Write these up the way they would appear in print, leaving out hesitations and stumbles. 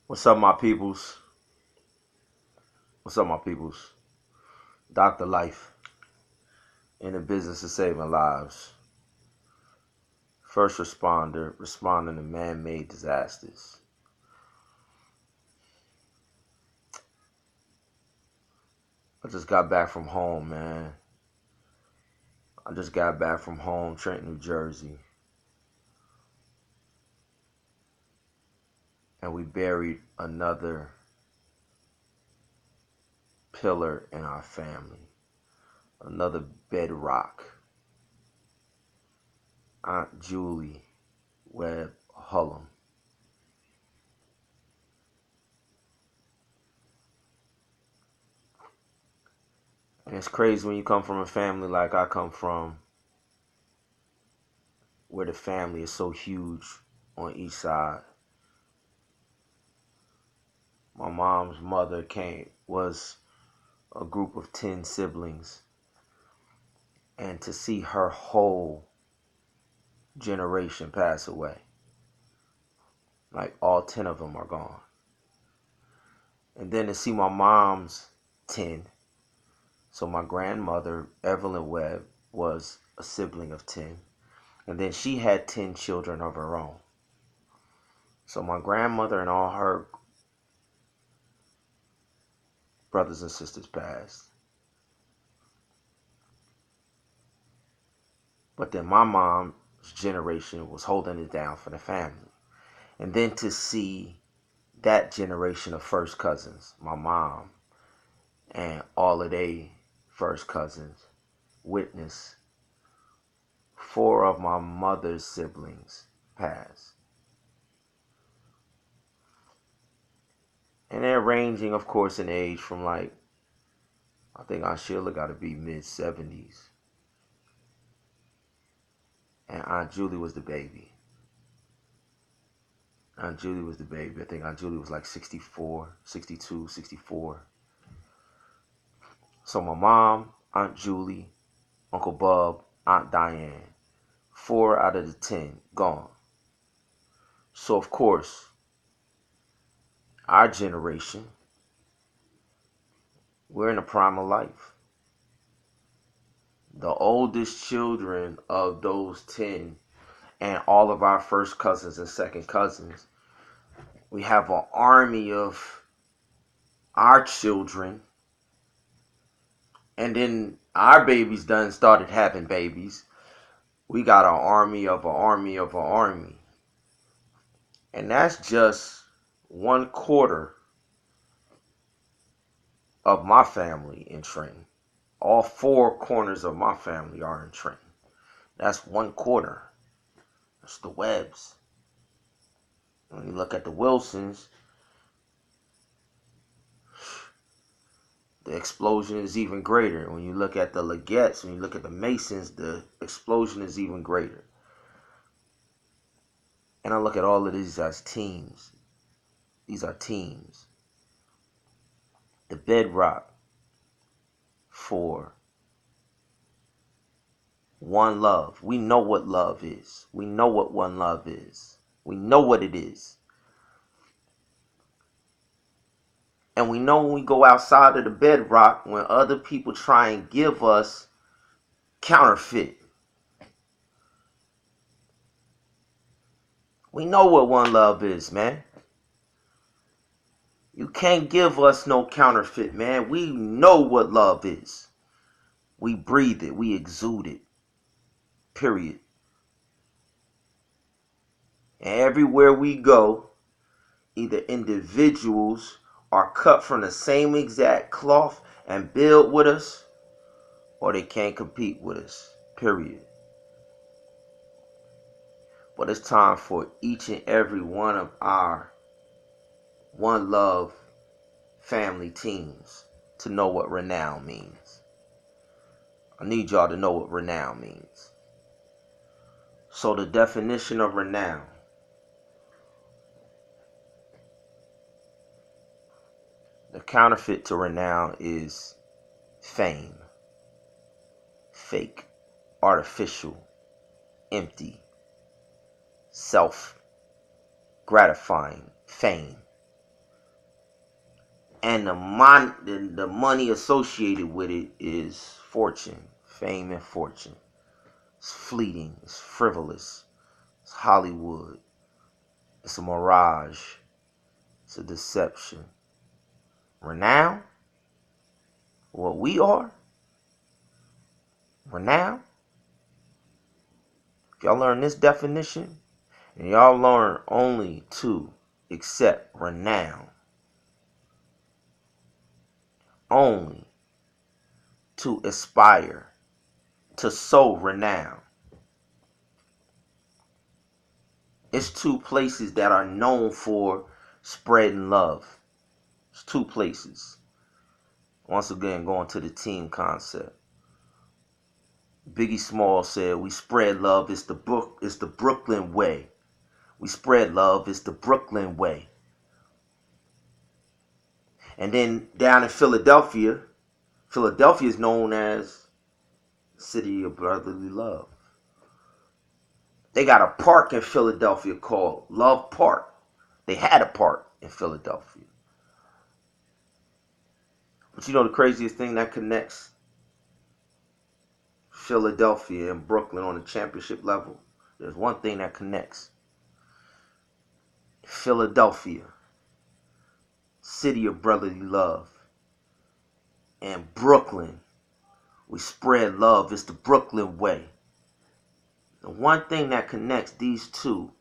What's up, my peoples? What's up, my peoples? Dr. Life, in the business of saving lives. First responder, responding to man-made disasters. I just got back from home, man. I just got back from home, Trenton, New Jersey. And we buried another pillar in our family. Another bedrock. Aunt Julie Webb Hullum. And it's crazy when you come from a family like I come from, where the family is so huge on each side. My mom's mother was a group of 10 siblings, and to see her whole generation pass away, like all 10 of them are gone. And then to see my mom's 10, so my grandmother, Evelyn Webb, was a sibling of 10, and then she had 10 children of her own. So my grandmother and all her brothers and sisters passed. But then my mom's generation was holding it down for the family. And then to see that generation of first cousins, my mom and all of they first cousins, witness 4 of my mother's siblings pass. And they're ranging, of course, in age from I think Aunt Sheila got to be mid-70s. And Aunt Julie was the baby. Aunt Julie was the baby. I think Aunt Julie was like 64, 62, 64. So my mom, Aunt Julie, Uncle Bub, Aunt Diane, 4 out of the 10 gone. So of course, our generation, we're in the prime of life. The oldest children of those 10 and all of our first cousins and second cousins, we have an army of our children, and then our babies done started having babies. We got an army of an army of an army. And that's just 1/4 of my family in Trenton. All 4 corners of my family are in Trenton. That's 1/4. That's the Webbs. When you look at the Wilsons, the explosion is even greater. When you look at the Legettes, when you look at the Masons, the explosion is even greater. And I look at all of these as teams. These are teams. The bedrock for one love. We know what love is. We know what one love is. We know what it is. And we know when we go outside of the bedrock, when other people try and give us counterfeit. We know what one love is, man. You can't give us no counterfeit, man. We know what love is. We breathe it. We exude it. Period. And everywhere we go, either individuals are cut from the same exact cloth and build with us, or they can't compete with us. Period. But it's time for each and every one of our One Love family teams to know what renown means. I need y'all to know what renown means. So the definition of renown: the counterfeit to renown is fame, fake, artificial, empty, self-gratifying fame. And the money associated with it is fortune, fame and fortune. It's fleeting, it's frivolous, it's Hollywood, it's a mirage, it's a deception. Renown, what we are, renown, if y'all learn this definition, and y'all learn only to accept renown, only to aspire to sow renown. It's two places that are known for spreading love. It's two places. Once again, going to the team concept. Biggie Smalls said, "We spread love. It's the Brooklyn way. We spread love. It's the Brooklyn way." And then down in Philadelphia, Philadelphia is known as the city of brotherly love. They got a park in Philadelphia called Love Park. They had a park in Philadelphia. But you know the craziest thing that connects Philadelphia and Brooklyn on the championship level? There's one thing that connects. Philadelphia, city of brotherly love, and Brooklyn, we spread love. It's the Brooklyn way. The one thing that connects these two,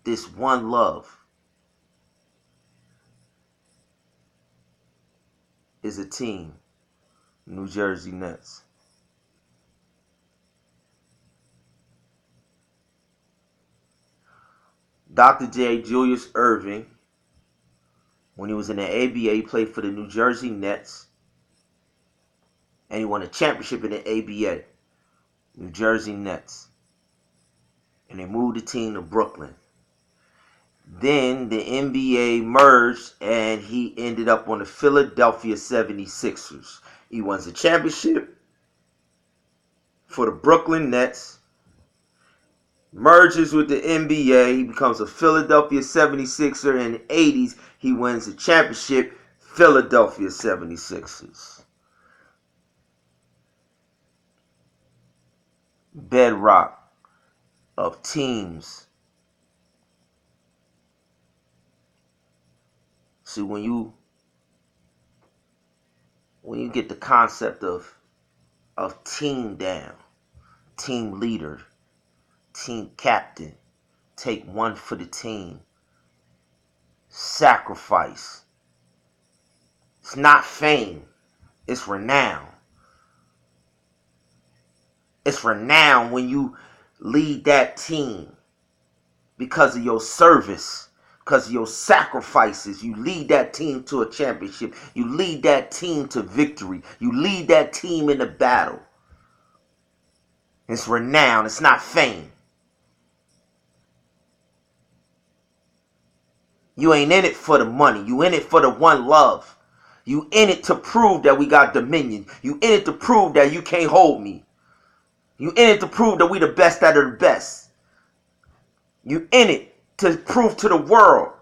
this one love, is a team, New Jersey Nets. Dr. J. Julius Erving, when he was in the ABA, he played for the New Jersey Nets, and he won a championship in the ABA, New Jersey Nets. And they moved the team to Brooklyn. Then the NBA merged, and he ended up on the Philadelphia 76ers. He wins the championship for the Brooklyn Nets, merges with the NBA. He becomes a Philadelphia 76er. In the 80s, he wins the championship, Philadelphia 76ers. Bedrock of teams. See, when you get the concept of team down, team leader, team captain, take one for the team, sacrifice. It's not fame, it's renown. It's renown when you lead that team because of your service, because of your sacrifices. You lead that team to a championship. You lead that team to victory. You lead that team in the battle. It's renown. It's not fame. You ain't in it for the money. You in it for the one love. You in it to prove that we got dominion. You in it to prove that you can't hold me. You in it to prove that we the best out of the best. You in it to prove to the world,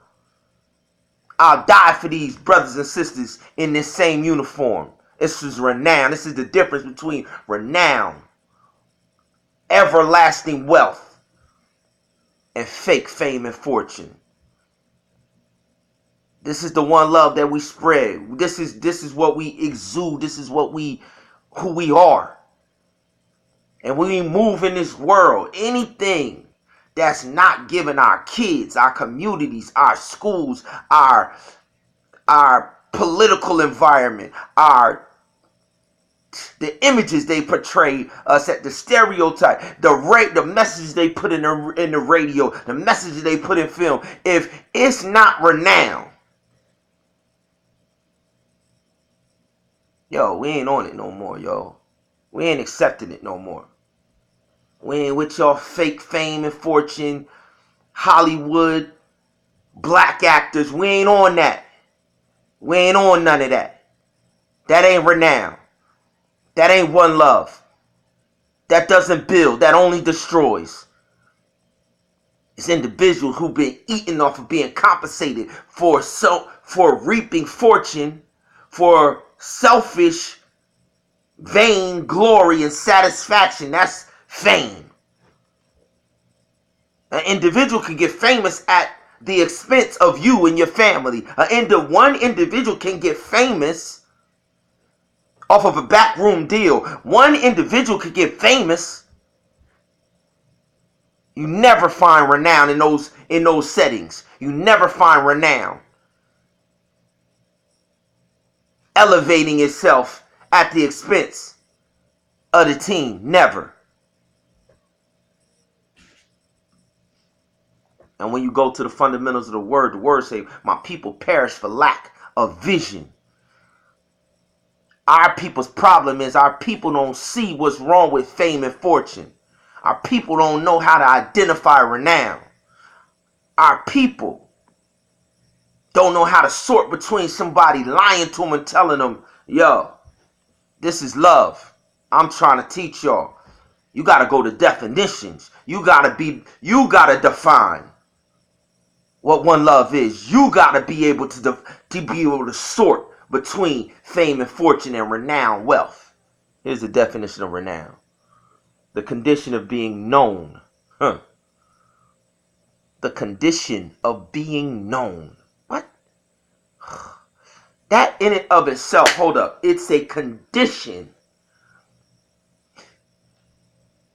I'll die for these brothers and sisters in this same uniform. This is renown. This is the difference between renown, everlasting wealth, and fake fame and fortune. This is the one love that we spread. This is what we exude. This is who we are. And when we move in this world, anything that's not giving our kids, our communities, our schools, our political environment, the images they portray us at, the stereotype, the messages they put in the radio, the messages they put in film, if it's not renowned, yo, we ain't on it no more, yo. We ain't accepting it no more. We ain't with your fake fame and fortune, Hollywood, black actors. We ain't on that. We ain't on none of that. That ain't renown. That ain't one love. That doesn't build. That only destroys. It's individuals who've been eating off of being compensated for reaping fortune, for selfish, vain glory and satisfaction. That's fame. An individual can get famous at the expense of you and your family. One individual can get famous off of a backroom deal. One individual could get famous. You never find renown in those settings. You never find renown elevating itself at the expense of the team. Never. And when you go to the fundamentals of the word say, my people perish for lack of vision. Our people's problem is our people don't see what's wrong with fame and fortune. Our people don't know how to identify renown. Our people don't know how to sort between somebody lying to them and telling them, yo, this is love. I'm trying to teach y'all. You got to go to definitions. You got to define what one love is. You got to be able to sort between fame and fortune and renown, wealth. Here's the definition of renown. The condition of being known. The condition of being known. What? That in and of itself, hold up. It's a condition.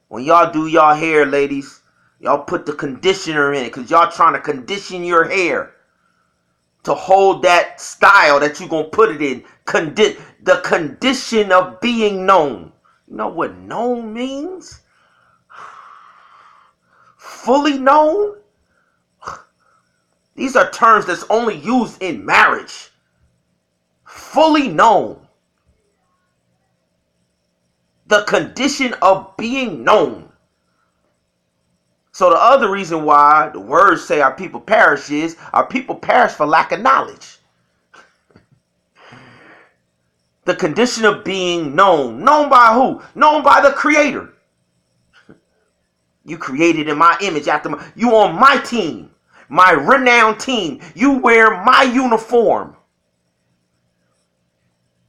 When y'all do y'all hair, ladies, y'all put the conditioner in it because y'all trying to condition your hair to hold that style that you're going to put it in. The condition of being known. You know what known means? Fully known? These are terms that's only used in marriage. Fully known. The condition of being known. So the other reason why the words say our people perish is our people perish for lack of knowledge. The condition of being known. Known by who? Known by the Creator. You created in my image you on my team. My renowned team. You wear my uniform.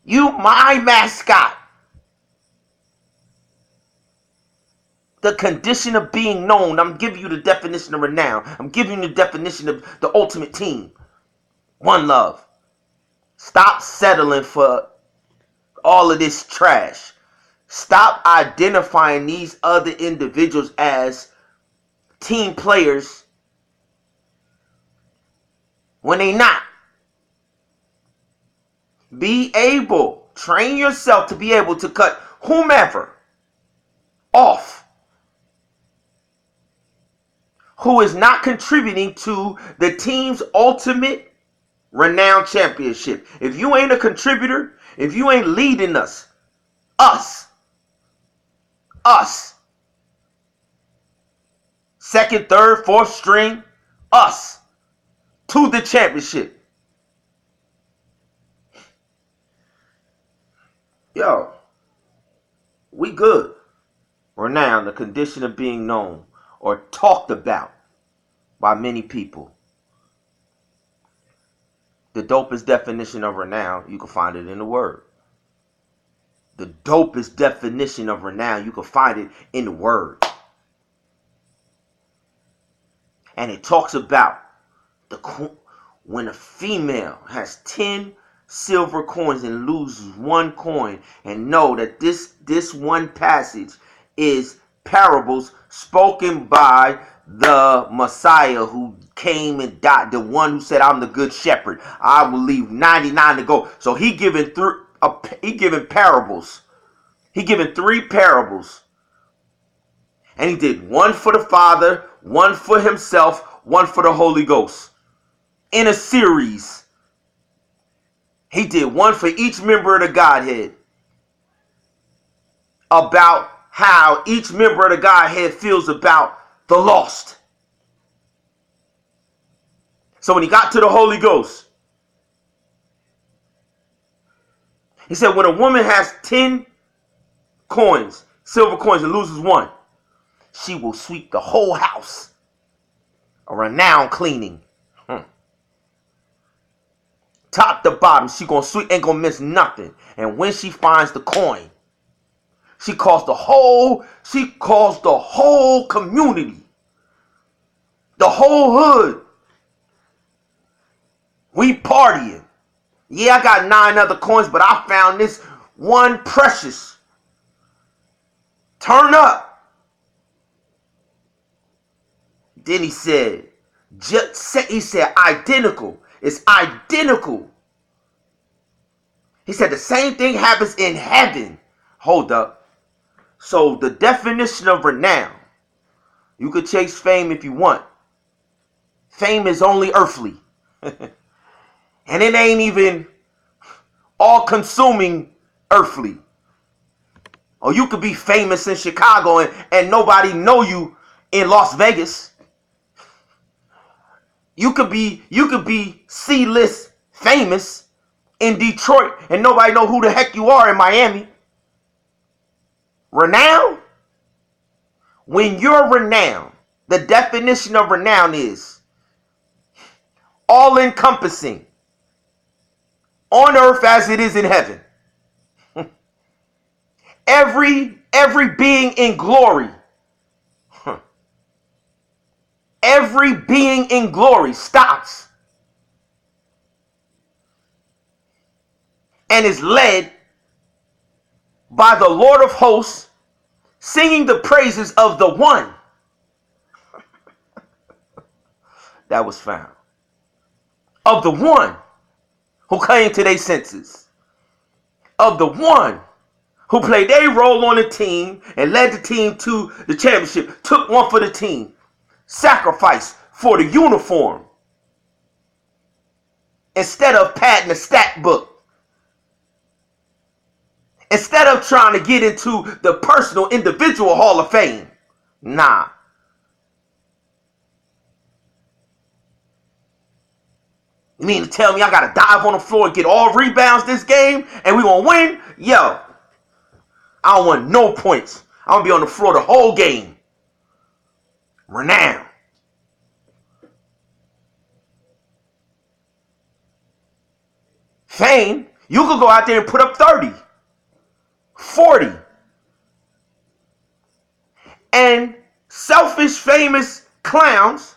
You my mascot. The condition of being known. I'm giving you the definition of renown. I'm giving you the definition of the ultimate team. One love. Stop settling for all of this trash. Stop identifying these other individuals as team players when they not. Train yourself to be able to cut whomever off who is not contributing to the team's ultimate renowned championship. If you ain't a contributor, if you ain't leading us, second, third, fourth string, us, to the championship. Yo, we good. Renown, the condition of being known or talked about by many people. The dopest definition of renown, you can find it in the word. The dopest definition of renown, you can find it in the word. And it talks about when a female has 10 silver coins and loses 1 coin, and know that this one passage is parables spoken by the Messiah who came and died, the one who said, I'm the good shepherd. I will leave 99 to go. So he given parables. He given 3 parables. And he did 1 for the Father, 1 for himself, 1 for the Holy Ghost. In a series. He did 1 for each member of the Godhead. About how each member of the Godhead feels about the lost. So when he got to the Holy Ghost, he said when a woman has 10 coins, silver coins, and loses 1, she will sweep the whole house. A renowned cleaning. Top to bottom, she ain't gonna miss nothing. And when she finds the coin, she calls the whole community, the whole hood. We partying. Yeah, I got 9 other coins, but I found this one precious. Turn up. Then he said, identical. It's identical. He said the same thing happens in heaven. Hold up. So the definition of renown, you could chase fame if you want. Fame is only earthly. And it ain't even all-consuming earthly. Or you could be famous in Chicago and nobody know you in Las Vegas. You could be C-list famous in Detroit and nobody know who the heck you are in Miami. Renown? When you're renowned, the definition of renown is all-encompassing, on earth as it is in heaven. Every being in glory. Every being in glory stops and is led by the Lord of hosts, singing the praises of the one that was found. Of the one who came to their senses. Of the one who played a role on the team and led the team to the championship. Took one for the team. Sacrificed for the uniform. Instead of padding the stat book. Instead of trying to get into the personal individual Hall of Fame. Nah. You mean to tell me I gotta dive on the floor and get all rebounds this game and we gonna win? Yo, I don't want no points. I'm gonna be on the floor the whole game. Renown. Fame, you could go out there and put up 30, 40. And selfish, famous clowns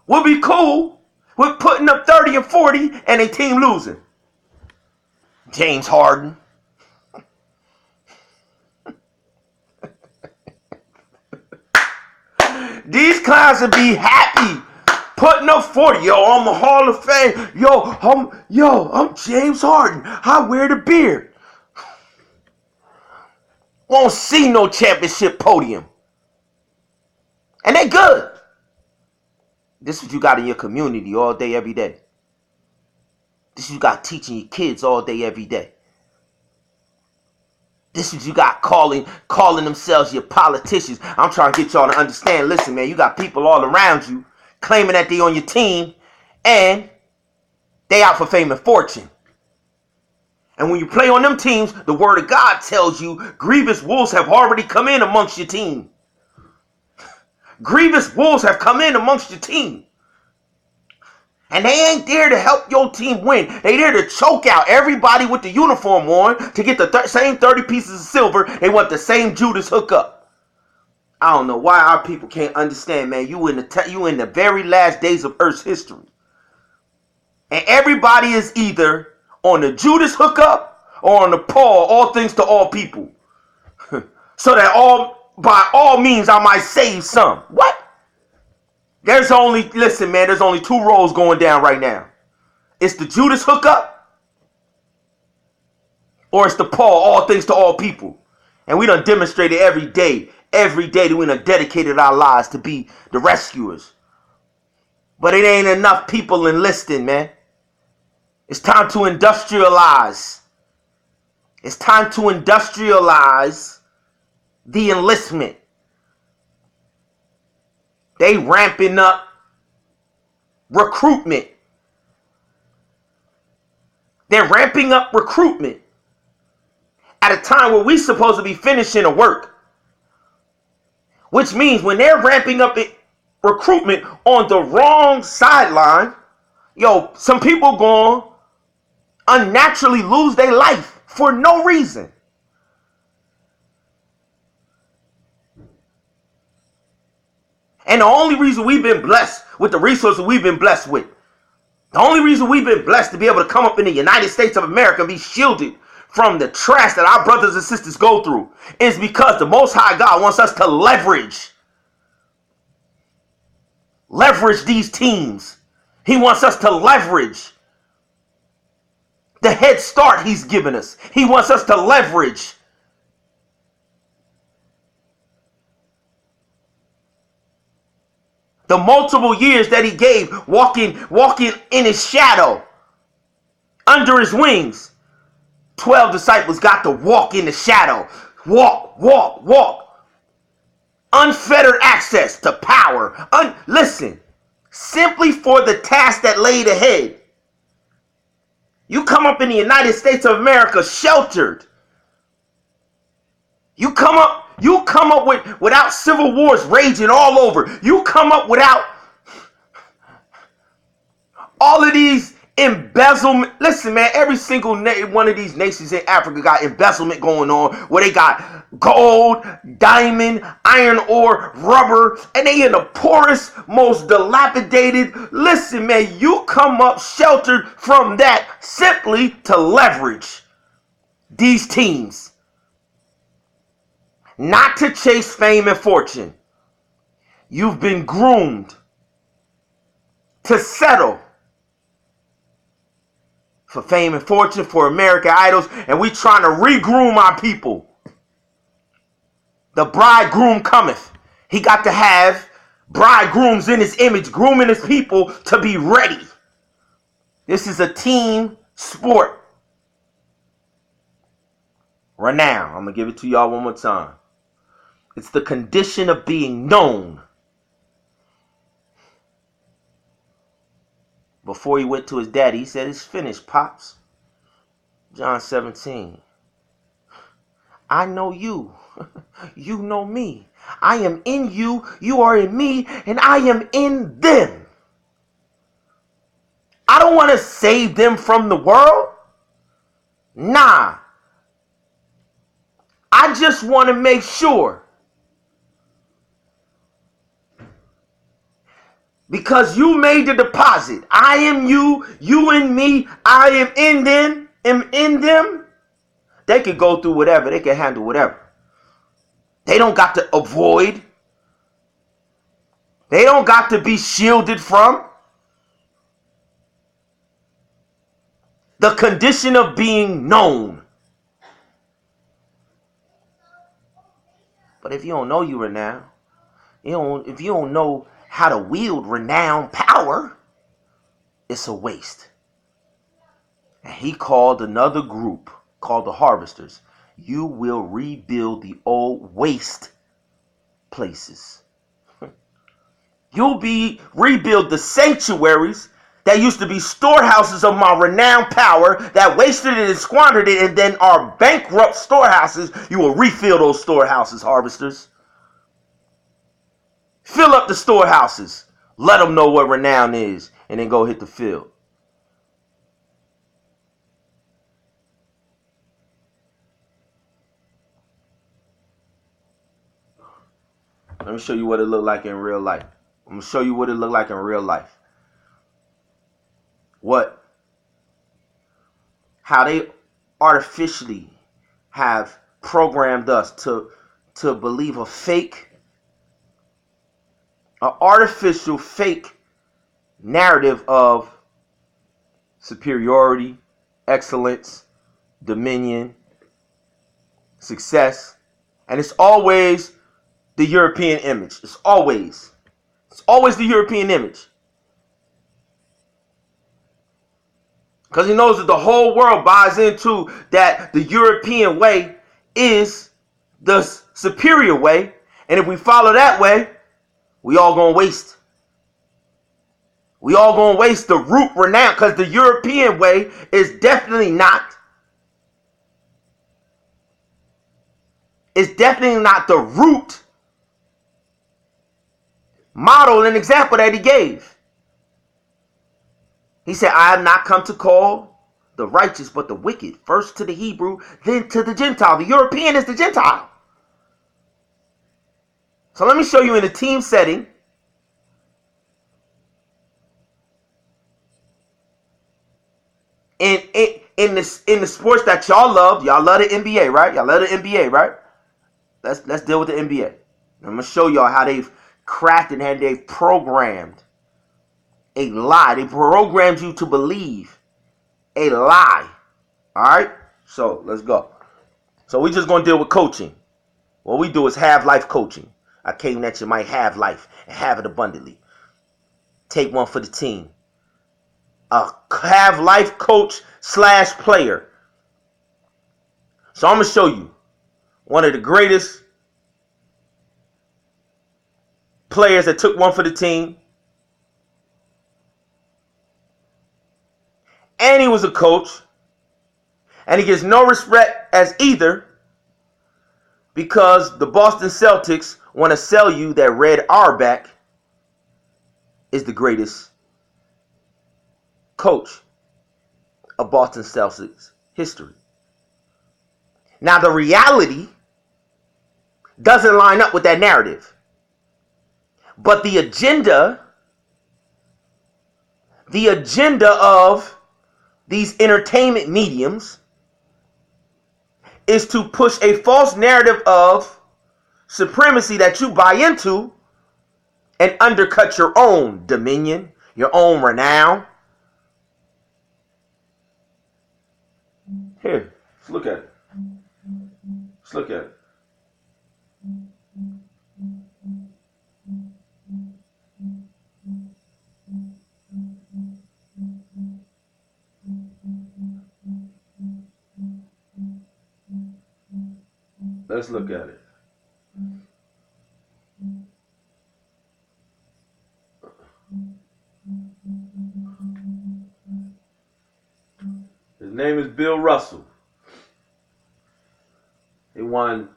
will be cool with putting up 30 and 40 and a team losing. James Harden. These clowns would be happy putting up 40. Yo, I'm a Hall of Fame. I'm James Harden. I wear the beard. Won't see no championship podium. And they good. This is what you got in your community all day, every day. This is what you got teaching your kids all day, every day. This is what you got calling themselves your politicians. I'm trying to get y'all to understand. Listen, man, you got people all around you claiming that they on your team and they out for fame and fortune. And when you play on them teams, the word of God tells you grievous wolves have already come in amongst your team. Grievous wolves have come in amongst your team. And they ain't there to help your team win. They there to choke out everybody with the uniform on to get the same 30 pieces of silver. They want the same Judas hookup. I don't know why our people can't understand, man. You in the very last days of Earth's history. And everybody is either on the Judas hookup or on the Paul, all things to all people. So that by all means I might save some. What? There's only 2 roles going down right now. It's the Judas hookup or it's the Paul, all things to all people. And we done demonstrated every day that we done dedicated our lives to be the rescuers. But it ain't enough people enlisting, man. It's time to industrialize. It's time to industrialize the enlistment. They ramping up recruitment. They're ramping up recruitment at a time where we supposed to be finishing a work. Which means when they're ramping up recruitment on the wrong sideline, yo, some people going to unnaturally lose their life for no reason. And the only reason we've been blessed with the resources we've been blessed with, the only reason we've been blessed to be able to come up in the United States of America and be shielded from the trash that our brothers and sisters go through is because the Most High God wants us to leverage these teams. He wants us to leverage the head start he's given us. He wants us to leverage the multiple years that he gave walking in his shadow, under his wings. 12 disciples got to walk in the shadow. Walk. Unfettered access to power. Listen, simply for the task that laid ahead. You come up in the United States of America sheltered. You come up without civil wars raging all over. You come up without all of these embezzlement. Listen, man, every single one of these nations in Africa got embezzlement going on, where they got gold, diamond, iron ore, rubber, and they in the poorest, most dilapidated. Listen, man, you come up sheltered from that simply to leverage these teams. Not to chase fame and fortune. You've been groomed to settle for fame and fortune, for American Idols, and we trying to re-groom our people. The bridegroom cometh. He got to have bridegrooms in his image, grooming his people to be ready. This is a team sport. Renown. I'm going to give it to y'all one more time. It's the condition of being known. Before he went to his daddy, he said, "It's finished, Pops." John 17. I know you. You know me. I am in you. You are in me. And I am in them. I don't want to save them from the world. Nah. I just want to make sure. Because you made the deposit. I am you. You in me. I am in them. Am in them. They could go through whatever. They can handle whatever. They don't got to avoid. They don't got to be shielded from. The condition of being known. But if you don't know you renown, if you don't know how to wield renown power, it's a waste. And he called another group called the harvesters. You will rebuild the old waste places. You'll rebuild the sanctuaries that used to be storehouses of my renowned power that wasted it and squandered it and then are bankrupt storehouses. You will refill those storehouses, harvesters. Fill up the storehouses. Let them know what renown is and then go hit the field. Let me show you what it looked like in real life. I'm going to show you what it looked like in real life. How they artificially have programmed us to believe an artificial fake narrative of superiority, excellence, dominion, success. And it's always the European image. It's always the European image. Because he knows that the whole world buys into that the European way is the superior way. And if we follow that way, we all gonna waste. We all gonna waste the root renown, because the European way is definitely not. It's definitely not the root model and example that he gave. He said, I have not come to call the righteous but the wicked. First to the Hebrew, then to the Gentile. The European is the Gentile. So let me show you in a team setting. In the sports that y'all love the NBA, right? Y'all love the NBA, right? Let's deal with the NBA. I'm gonna show y'all how they've crafted and they've programmed a lie. They programmed you to believe a lie. All right. So let's go. So we just gonna deal with coaching. What we do is Hav-Life Coaching. I came that you might have life and have it abundantly. Take one for the team. A Hav-Life coach / player. So I'm gonna show you one of the greatest players that took one for the team. And he was a coach. And he gets no respect as either because the Boston Celtics want to sell you that Red Auerbach is the greatest coach of Boston Celtics history. Now the reality doesn't line up with that narrative. But the agenda of these entertainment mediums is to push a false narrative of supremacy that you buy into and undercut your own dominion, your own renown. Here, let's look at it. Let's look at it. Let's look at it. His name is Bill Russell. He won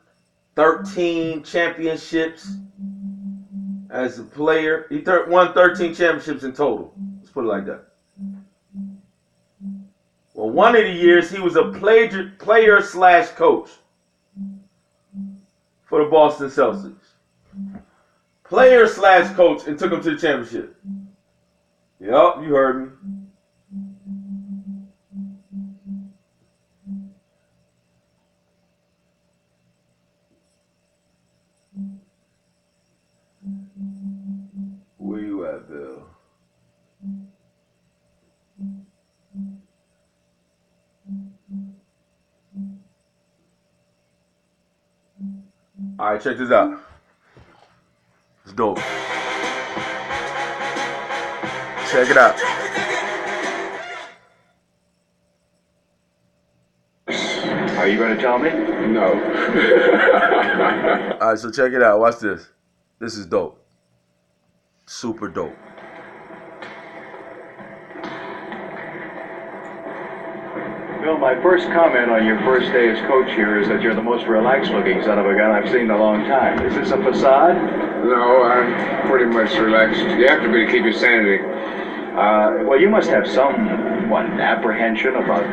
13 championships as a player. He won 13 championships in total. Let's put it like that. Well, one of the years he was a player / coach for the Boston Celtics. Player / coach and took him to the championship. Yup, you heard me. Where you at, Bill? All right, check this out. It's dope. Check it out. Are you going to tell me? No. All right, so check it out. Watch this. This is dope. Super dope. Bill, my first comment on your first day as coach here is that you're the most relaxed looking son of a gun I've seen in a long time. Is this a facade? No, I'm pretty much relaxed. You have to be to keep your sanity. Well, you must have some, apprehension about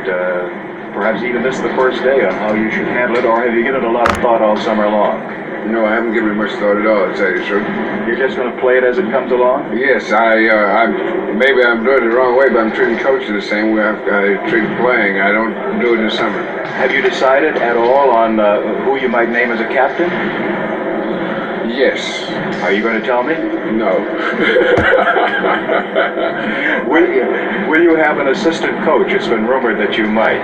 perhaps even this the first day on how you should handle it, or have you given it a lot of thought all summer long? No, I haven't given it much thought at all, to tell you the truth. You're just going to play it as it comes along? Yes, maybe I'm doing it the wrong way, but I'm treating coaching the same way I treat playing. I don't do it in the summer. Have you decided at all on who you might name as a captain? Yes. Are you going to tell me? No. Will you have an assistant coach? It's been rumored that you might.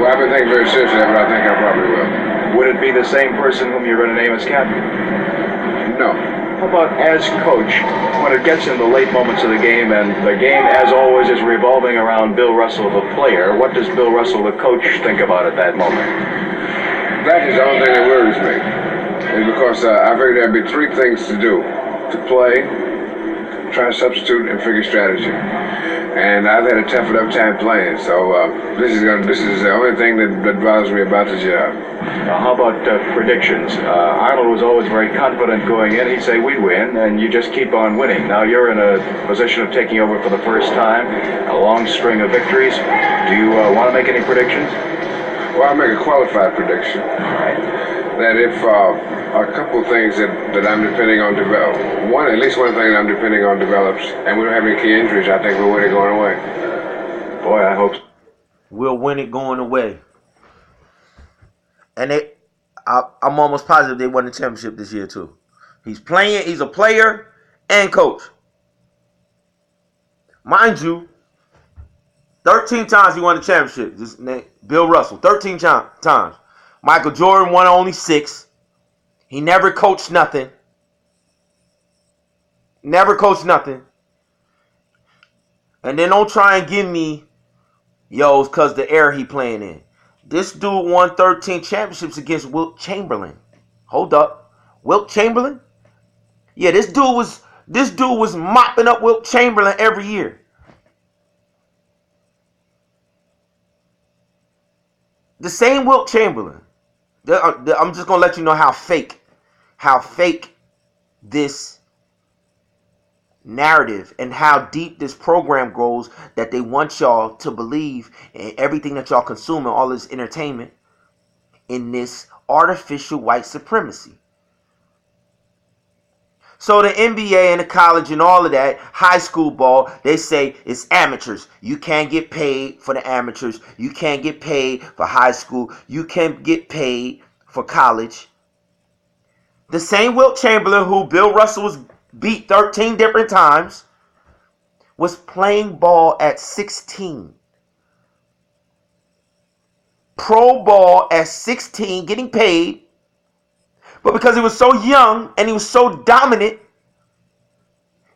Well, I've been thinking very seriously, but I think I probably will. Would it be the same person whom you're going to name as captain? No. How about as coach, when it gets in the late moments of the game, and the game, as always, is revolving around Bill Russell, the player, what does Bill Russell, the coach, think about at that moment? That is the only thing that worries me. Is because I figured there'd be three things to do. To play, try to substitute and figure strategy. And I've had a tough enough time playing, so this is the only thing that bothers me about the job. How about predictions? Arnold was always very confident going in. He'd say we'd win, and you just keep on winning. Now you're in a position of taking over for the first time, a long string of victories. Do you want to make any predictions? Well, I'll make a qualified prediction. All right. That if a couple of things that I'm depending on develop, at least one thing that I'm depending on develops, and we don't have any key injuries, I think we'll win it going away. Boy, I hope so. We'll win it going away. And I'm almost positive they won the championship this year too. He's a player and coach. Mind you, 13 times he won the championship. This name, Bill Russell, 13 times. Michael Jordan won only 6. He never coached nothing. Never coached nothing. And then don't try and give me, it's because the era he playing in. This dude won 13 championships against Wilt Chamberlain. Hold up. Wilt Chamberlain? Yeah, this dude was mopping up Wilt Chamberlain every year. The same Wilt Chamberlain. I'm just going to let you know how fake this narrative and how deep this program goes, that they want y'all to believe in everything that y'all consume and all this entertainment in this artificial white supremacy. So the NBA and the college and all of that, high school ball, they say it's amateurs. You can't get paid for the amateurs. You can't get paid for high school. You can't get paid for college. The same Wilt Chamberlain who Bill Russell was beat 13 different times was playing ball at 16. Pro ball at 16, getting paid. But because he was so young and he was so dominant,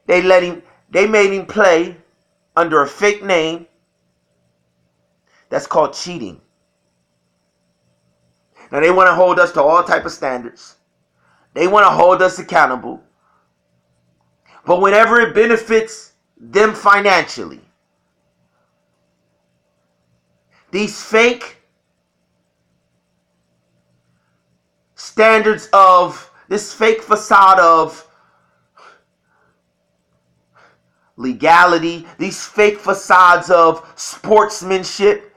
they made him play under a fake name. That's called cheating. Now they want to hold us to all type of standards. They want to hold us accountable. But whenever it benefits them financially, these fake standards of this fake facade of legality, these fake facades of sportsmanship,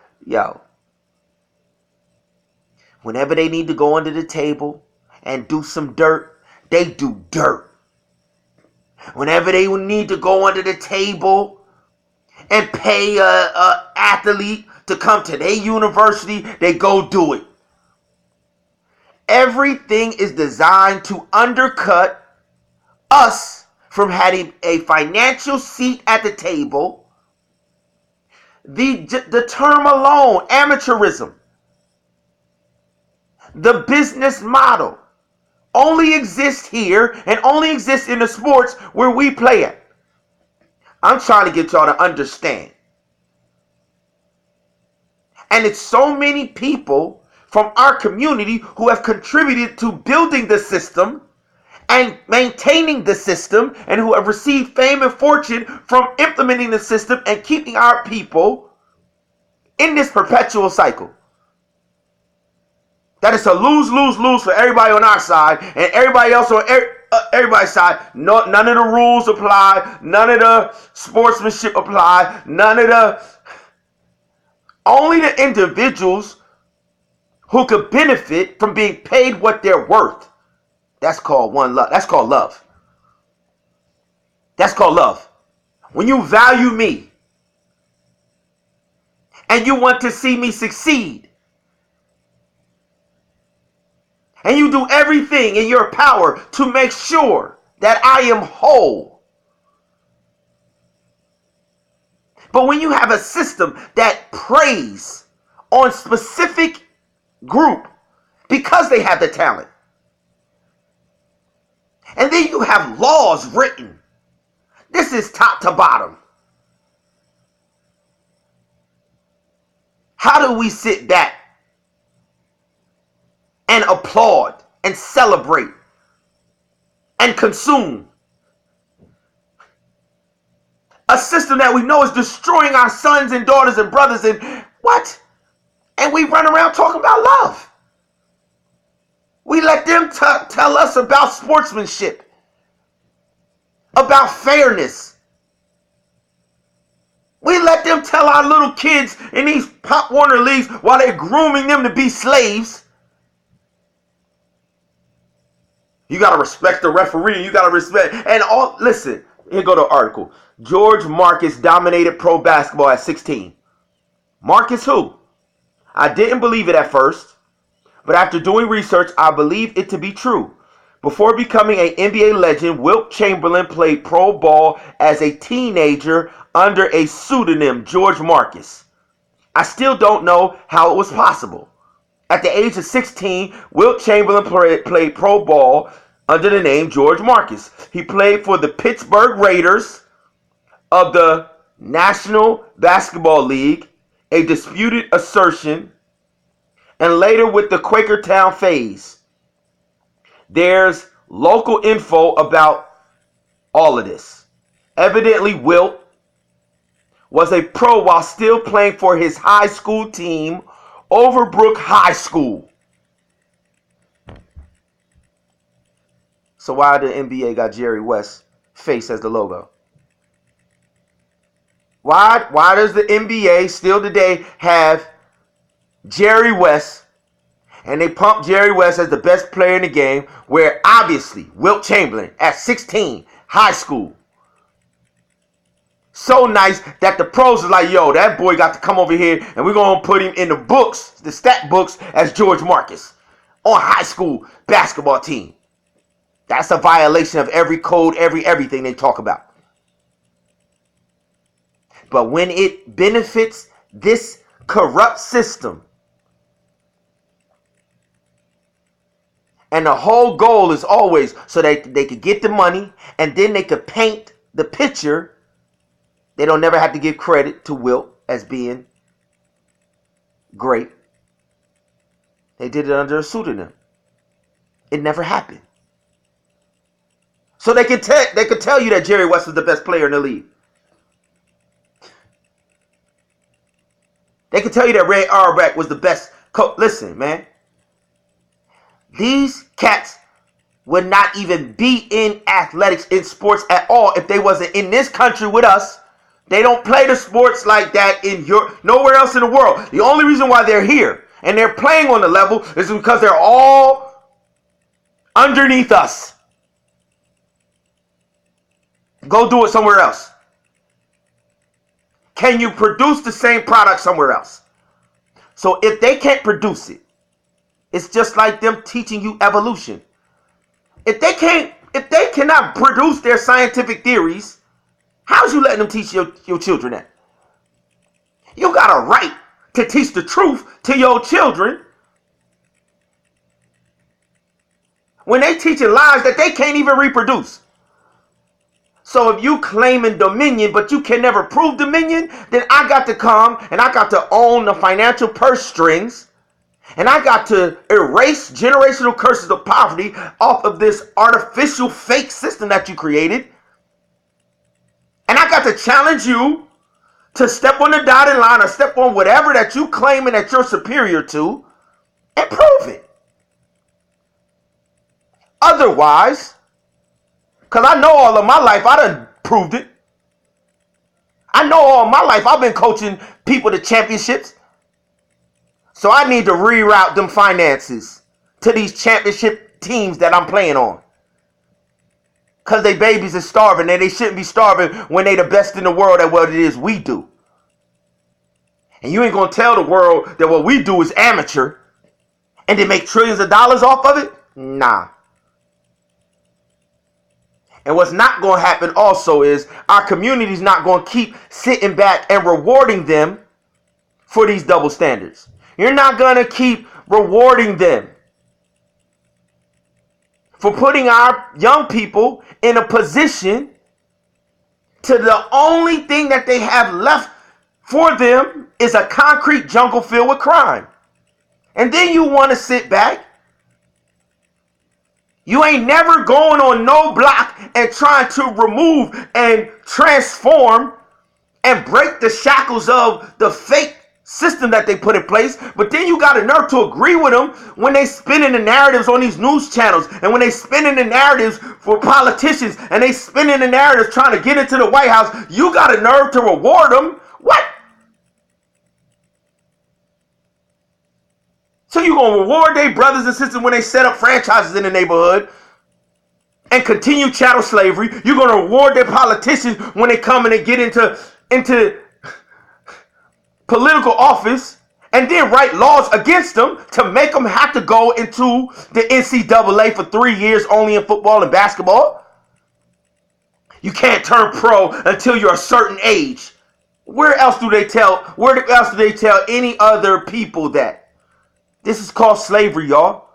whenever they need to go under the table and do some dirt, they do dirt. Whenever they need to go under the table and pay a athlete to come to their university, they go do it. Everything is designed to undercut us from having a financial seat at the table. The term alone, amateurism, the business model, only exists here and only exists in the sports where we play at. I'm trying to get y'all to understand. And it's so many people from our community who have contributed to building the system and maintaining the system, and who have received fame and fortune from implementing the system and keeping our people in this perpetual cycle. That is a lose, lose, lose for everybody on our side and everybody else on everybody's side. No, none of the rules apply. None of the sportsmanship apply. Only the individuals who could benefit from being paid what they're worth. That's called one love. That's called love. That's called love. When you value me and you want to see me succeed, and you do everything in your power to make sure that I am whole. But when you have a system that preys on specific group because they have the talent, and then you have laws written, this is top to bottom. How do we sit back and applaud and celebrate and consume A system that we know is destroying our sons and daughters and brothers and what? And we run around talking about love. We let them tell us about sportsmanship, about fairness. We let them tell our little kids in these Pop Warner leagues while they're grooming them to be slaves. You got to respect the referee. You got to respect. And all. Listen, here go the article. George Marcus dominated pro basketball at 16. Marcus who? I didn't believe it at first, but after doing research, I believe it to be true. Before becoming an NBA legend, Wilt Chamberlain played pro ball as a teenager under a pseudonym, George Marcus. I still don't know how it was possible. At the age of 16, Wilt Chamberlain played pro ball under the name George Marcus. He played for the Pittsburgh Raiders of the National Basketball League, a disputed assertion, and later with the Quakertown phase. There's local info about all of this. Evidently, Wilt was a pro while still playing for his high school team, Overbrook High School. So why the NBA got Jerry West's face as the logo? Why does the NBA still today have Jerry West, and they pump Jerry West as the best player in the game, where obviously Wilt Chamberlain at 16, high school, so nice that the pros are like, yo, that boy got to come over here and we're going to put him in the books, the stat books, as George Marcus on high school basketball team. That's a violation of every code, everything they talk about. But when it benefits this corrupt system, and the whole goal is always so that they could get the money and then they could paint the picture, they don't never have to give credit to Wilt as being great. They did it under a pseudonym. It never happened. So they could tell you that Jerry West was the best player in the league. They could tell you that Ray Auerbach was the best coach. Listen, man. These cats would not even be in athletics, in sports at all if they wasn't in this country with us. They don't play the sports like that in Europe, nowhere else in the world. The only reason why they're here and they're playing on the level is because they're all underneath us. Go do it somewhere else. Can you produce the same product somewhere else? So if they can't produce it, it's just like them teaching you evolution. If they cannot produce their scientific theories, how's you letting them teach your children that? You got a right to teach the truth to your children when they teaching lies that they can't even reproduce. So if you claiming dominion, but you can never prove dominion, then I got to come and I got to own the financial purse strings, and I got to erase generational curses of poverty off of this artificial fake system that you created. And I got to challenge you to step on the dotted line or step on whatever that you claiming that you're superior to and prove it. Otherwise, because I know all of my life I done proved it. I know all my life I've been coaching people to championships. So I need to reroute them finances to these championship teams that I'm playing on. Because they babies are starving, and they shouldn't be starving when they the best in the world at what it is we do. And you ain't going to tell the world that what we do is amateur and they make trillions of dollars off of it? Nah. And what's not going to happen also is our community's not going to keep sitting back and rewarding them for these double standards. You're not going to keep rewarding them for putting our young people in a position to the only thing that they have left for them is a concrete jungle filled with crime. And then you want to sit back. You ain't never going on no block and trying to remove and transform and break the shackles of the fake system that they put in place. But then you got a nerve to agree with them when they spinning the narratives on these news channels, and when they spinning the narratives for politicians, and they spinning the narratives trying to get into the White House. You got a nerve to reward them. What? So you gonna reward their brothers and sisters when they set up franchises in the neighborhood and continue chattel slavery? You're gonna reward their politicians when they come and they get into political office, and then write laws against them to make them have to go into the NCAA for 3 years only in football and basketball. You can't turn pro until you're a certain age. Where else do they tell any other people that? This is called slavery, y'all.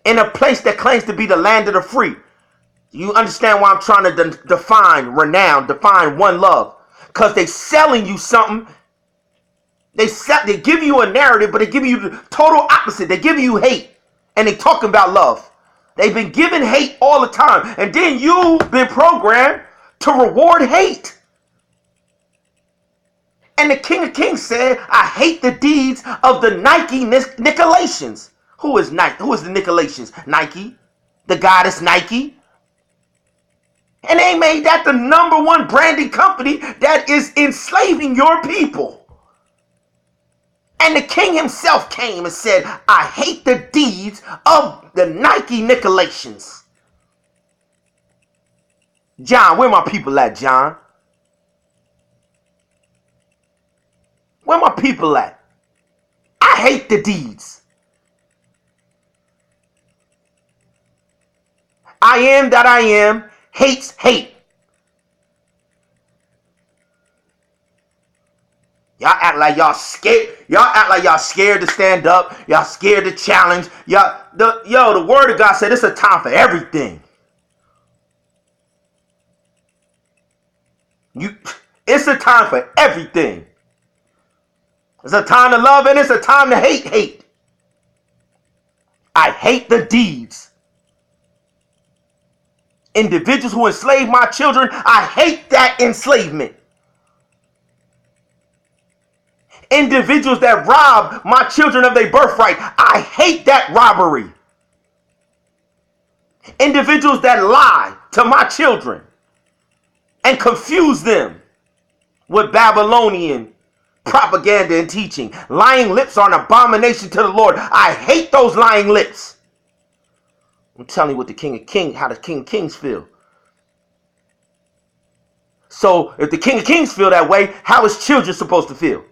In a place that claims to be the land of the free. You understand why I'm trying to define renown, define one love? Because they selling you something. They give you a narrative, but they give you the total opposite. They give you hate, and they talking about love. They've been giving hate all the time, and then you've been programmed to reward hate. And the King of Kings said, I hate the deeds of the Nike Nicolaitans. Who is Nike? Who is the Nicolaitans? Nike, the goddess Nike. And they made that the #1 branding company that is enslaving your people. And the king himself came and said, I hate the deeds of the Nike Nicolaitans. John, where my people at, John? Where my people at? I hate the deeds. I am that I am hates hate. Y'all act like y'all scared. Y'all act like y'all scared to stand up. Y'all scared to challenge. The word of God said it's a time for everything. It's a time for everything. It's a time to love and it's a time to hate. I hate the deeds. Individuals who enslave my children, I hate that enslavement. Individuals that rob my children of their birthright, I hate that robbery. Individuals that lie to my children and confuse them with Babylonian propaganda and teaching. Lying lips are an abomination to the Lord. I hate those lying lips. I'm telling you what how the King of Kings feel. So if the King of Kings feel that way, how is children supposed to feel?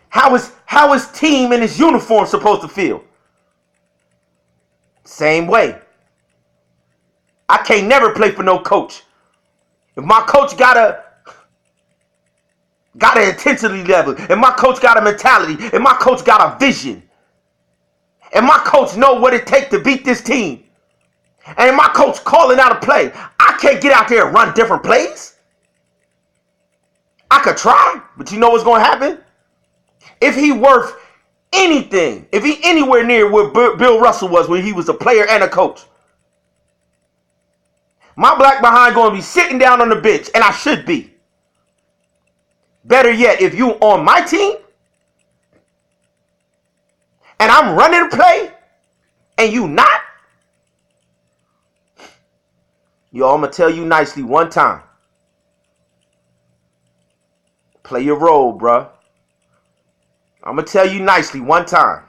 How is team in his uniform supposed to feel? Same way. I can't never play for no coach. If my coach got an intensity level, if my coach got a mentality, if my coach got a vision, and my coach know what it takes to beat this team, and my coach calling out a play, I can't get out there and run different plays. I could try, but you know what's going to happen? If he worth anything, if he anywhere near where Bill Russell was when he was a player and a coach, my black behind going to be sitting down on the bench, and I should be. Better yet, if you on my team, and I'm running a play, and you not, yo, I'm going to tell you nicely one time. Play your role, bruh. I'm going to tell you nicely one time.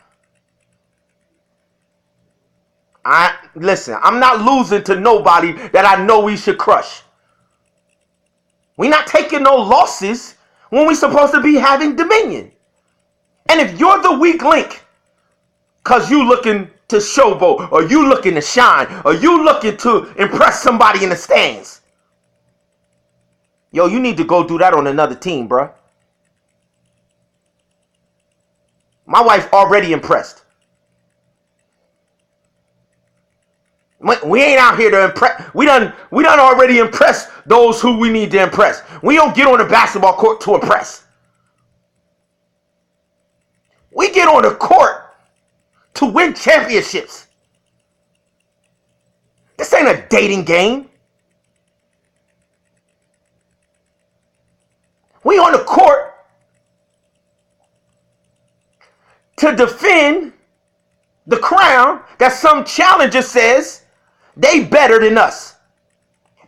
Listen, I'm not losing to nobody that I know we should crush. We not taking no losses when we supposed to be having dominion. And if you're the weak link, because you looking to showboat, or you looking to shine, or you looking to impress somebody in the stands, yo, you need to go do that on another team, bruh. My wife already impressed. We ain't out here to impress. We done already impressed those who we need to impress. We don't get on the basketball court to impress. We get on the court to win championships. This ain't a dating game. We on the court to defend the crown that some challenger says they better than us.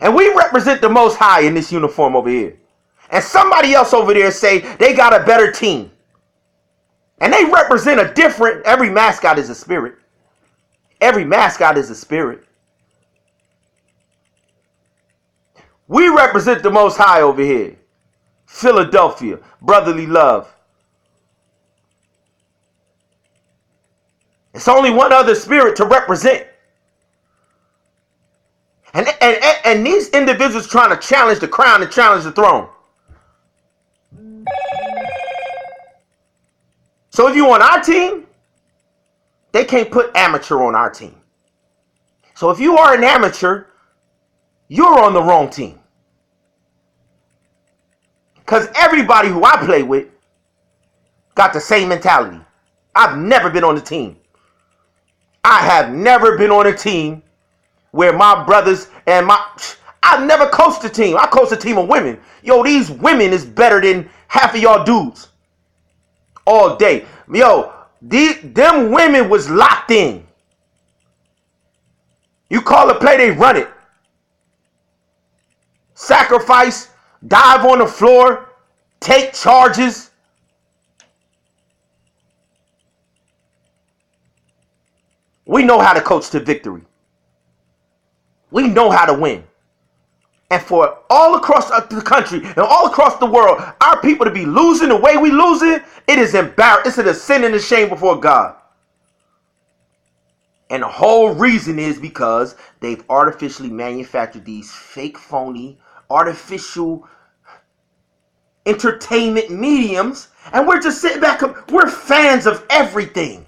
And we represent the Most High in this uniform over here. And somebody else over there say they got a better team. And they represent a different, every mascot is a spirit. Every mascot is a spirit. We represent the Most High over here. Philadelphia, brotherly love. It's only one other spirit to represent. And these individuals trying to challenge the crown and challenge the throne. So if you on our team, they can't put amateur on our team. So if you are an amateur, you're on the wrong team. Because everybody who I play with got the same mentality. I've never been on the team. I have never been on a team where my brothers and I've never coached a team. I coached a team of women. Yo, these women is better than half of y'all dudes. All day. Yo, them women was locked in. You call a play, they run it. Sacrifice, dive on the floor, take charges. We know how to coach to victory. We know how to win. And for all across the country and all across the world, our people to be losing the way we losing, it is embarrassing. It's a sin and a shame before God. And the whole reason is because they've artificially manufactured these fake, phony, artificial entertainment mediums. And we're just sitting back. We're fans of everything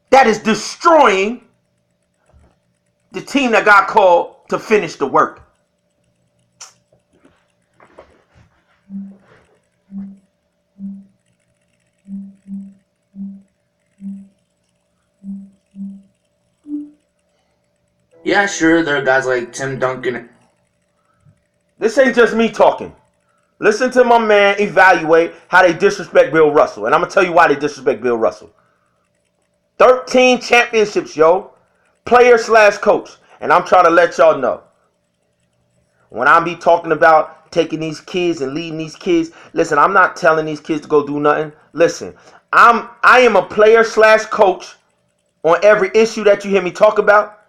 that is destroying the team that got called to finish the work. Yeah, sure, there are guys like Tim Duncan. This ain't just me talking. Listen to my man evaluate how they disrespect Bill Russell. And I'm going to tell you why they disrespect Bill Russell. 13 championships, yo. Player/coach. And I'm trying to let y'all know. When I be talking about taking these kids and leading these kids, listen, I'm not telling these kids to go do nothing. Listen, I am a player/coach on every issue that you hear me talk about.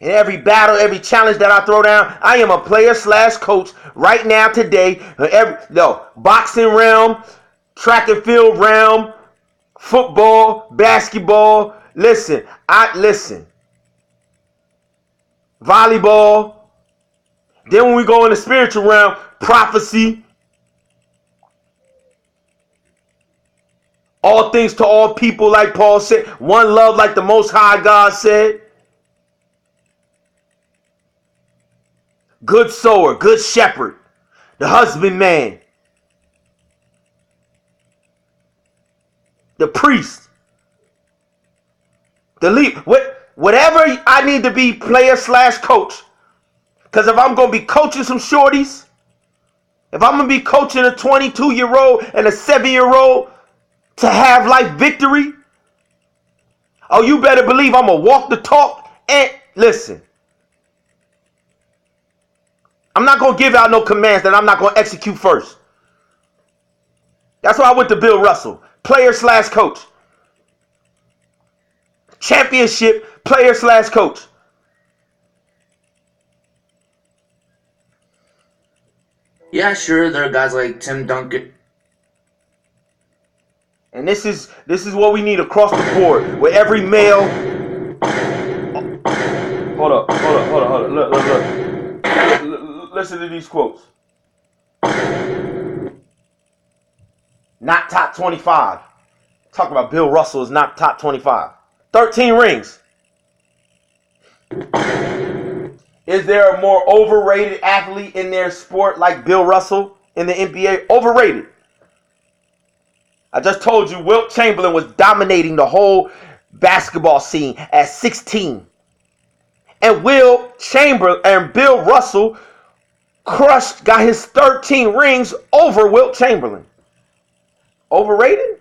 In every battle, every challenge that I throw down, I am a player/coach right now, today. Boxing realm, track and field realm, football, basketball. Listen. Volleyball. Then when we go in the spiritual realm, prophecy. All things to all people, like Paul said. One love, like the Most High God said. Good sower, good shepherd, the husbandman, the priest, the lead. Whatever I need to be player/coach. Because if I'm going to be coaching some shorties, if I'm going to be coaching a 22-year-old and a 7-year-old to have life victory, oh, you better believe I'm going to walk the talk. And listen, I'm not going to give out no commands that I'm not going to execute first. That's why I went to Bill Russell. Player/coach. Championship player/coach. Yeah, sure, there are guys like Tim Duncan. And this is what we need across the board. Where every male. Hold up. Look. Listen to these quotes. Not top 25. Talk about Bill Russell is not top 25. 13 rings. Is there a more overrated athlete in their sport like Bill Russell in the NBA? Overrated. I just told you Wilt Chamberlain was dominating the whole basketball scene at 16. And Will Chamberlain and Bill Russell crushed, got his 13 rings over Wilt Chamberlain. Overrated?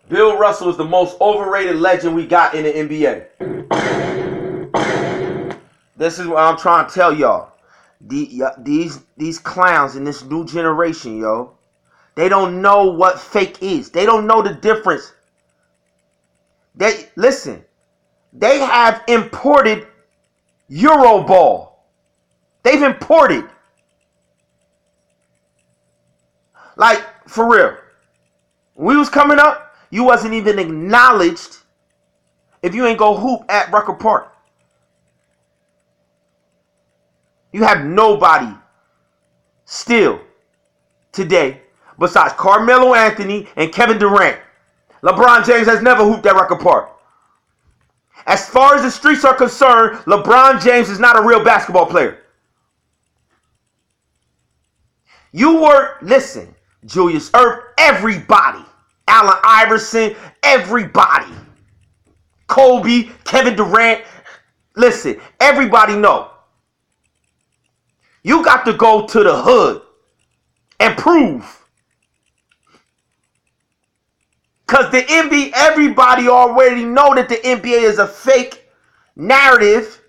Bill Russell is the most overrated legend we got in the NBA. This is what I'm trying to tell y'all. These clowns in this new generation, yo, they don't know what fake is. They don't know the difference. Listen, they have imported Euro ball. They've imported. Like, for real. When we was coming up, you wasn't even acknowledged if you ain't go hoop at Rucker Park. You have nobody still today besides Carmelo Anthony and Kevin Durant. LeBron James has never hooped at Rucker Park. As far as the streets are concerned, LeBron James is not a real basketball player. Listen, Julius Erving, everybody. Allen Iverson, everybody. Kobe, Kevin Durant. Listen, everybody know. You got to go to the hood and prove. Because the NBA, everybody already know that the NBA is a fake narrative.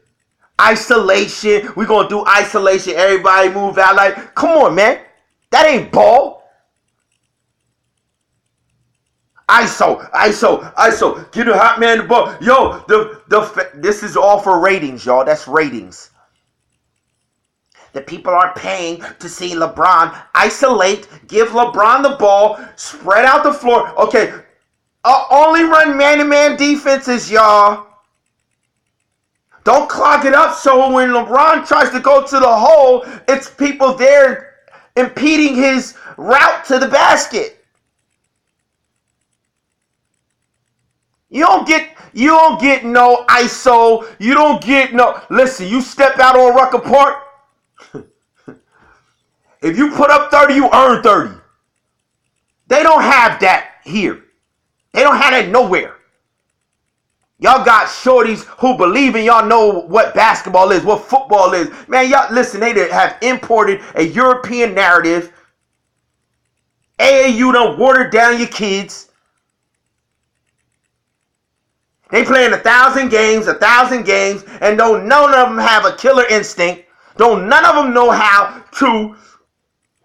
Isolation. We're going to do isolation. Everybody move out. Like, come on, man. That ain't ball. ISO. Get a hot man the ball. Yo, this is all for ratings, y'all. That's ratings. The people are paying to see LeBron isolate, give LeBron the ball, spread out the floor. Okay, only run man-to-man defenses, y'all. Don't clog it up so when LeBron tries to go to the hole, it's people there impeding his route to the basket. You don't get no ISO. You don't get no. Listen, you step out on Rucker Park. If you put up 30, you earn 30. They don't have that here. They don't have that nowhere. Y'all got shorties who believe in y'all know what basketball is, what football is. Man, y'all listen, they have imported a European narrative. AAU done watered down your kids. They playing 1,000 games, and don't none of them have a killer instinct. Don't none of them know how to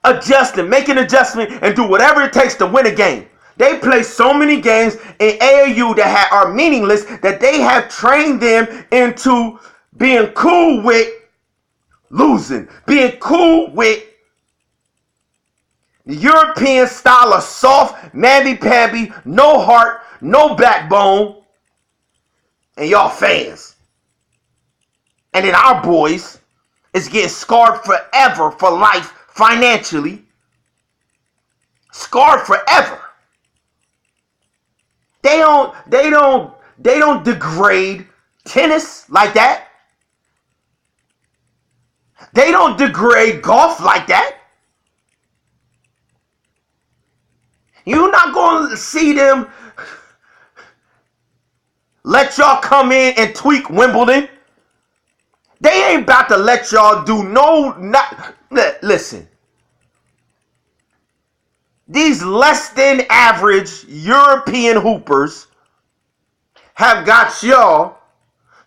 adjust and make an adjustment and do whatever it takes to win a game. They play so many games in AAU that are meaningless that they have trained them into being cool with losing, being cool with the European style of soft, mamby-pamby, no heart, no backbone, and y'all fans. And then our boys is getting scarred forever for life financially. Scarred forever. They don't degrade tennis like that. They don't degrade golf like that. You're not going to see them let y'all come in and tweak Wimbledon. They ain't about to let y'all do listen. These less than average European hoopers have got y'all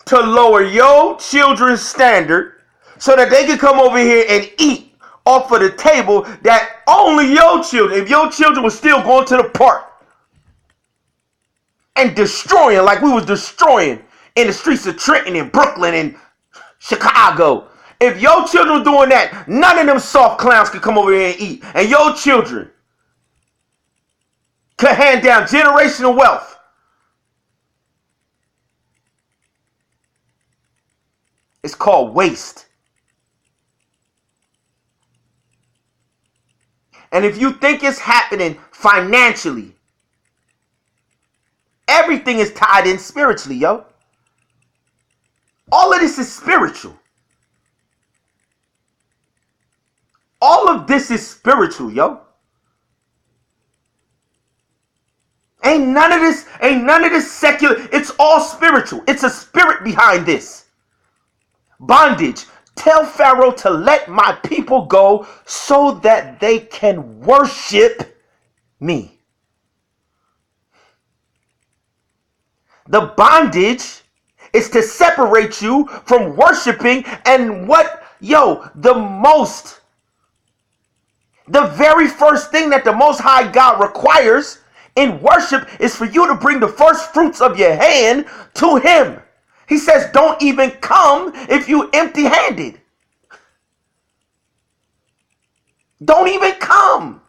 to lower your children's standard so that they can come over here and eat off of the table that only your children, if your children were still going to the park and destroying like we was destroying in the streets of Trenton and Brooklyn and Chicago. If your children were doing that, none of them soft clowns could come over here and eat. And your children could hand down generational wealth. It's called waste. And if you think it's happening financially, everything is tied in spiritually, yo. All of this is spiritual. All of this is spiritual, yo. Ain't none of this secular. It's all spiritual. It's a spirit behind this. Bondage. Tell Pharaoh to let my people go so that they can worship me. The bondage is to separate you from worshiping, and the very first thing that the Most High God requires in worship is for you to bring the first fruits of your hand to Him. He says, don't even come if you empty-handed. Don't even come.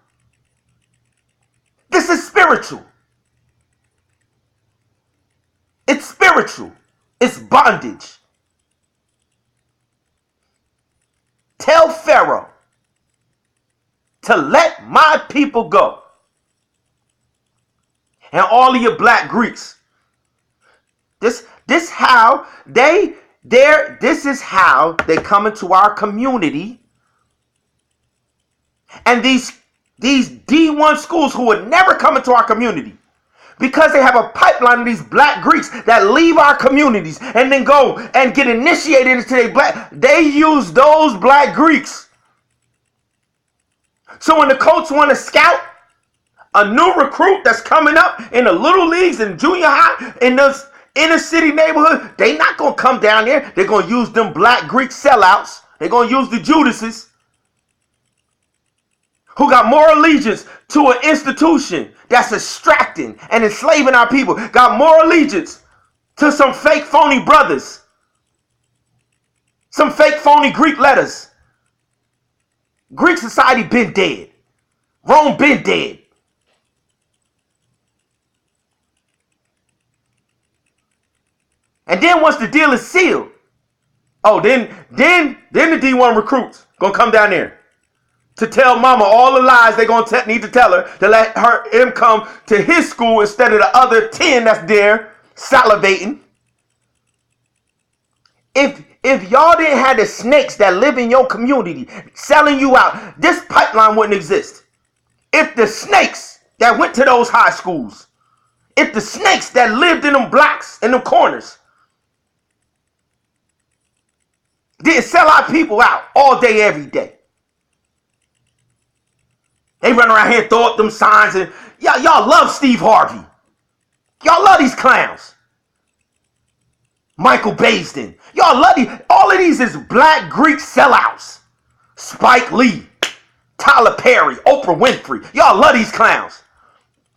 This is spiritual. It's spiritual. It's bondage. Tell Pharaoh to let my people go. And all of your black Greeks, this is how they come into our community. And these D1 schools who would never come into our community, because they have a pipeline of these black Greeks that leave our communities and then go and get initiated into they use those black Greeks. So when the coach want to scout a new recruit that's coming up in the little leagues and junior high in those inner city neighborhood, they not going to come down there. They're going to use them black Greek sellouts. They're going to use the Judases who got more allegiance to an institution that's extracting and enslaving our people, got more allegiance to some fake phony brothers, some fake phony Greek letters. Greek society been dead. Rome been dead. And then once the deal is sealed, then the D1 recruits gonna come down there to tell mama all the lies they gonna need to tell her to let him come to his school instead of the other 10 that's there salivating. If y'all didn't have the snakes that live in your community selling you out, this pipeline wouldn't exist. If the snakes that went to those high schools, if the snakes that lived in them blocks, in them corners, didn't sell our people out all day, every day. They run around here and throw up them signs, and y'all love Steve Harvey. Y'all love these clowns. Michael Baisden. Y'all love these. All of these is black Greek sellouts. Spike Lee, Tyler Perry, Oprah Winfrey. Y'all love these clowns.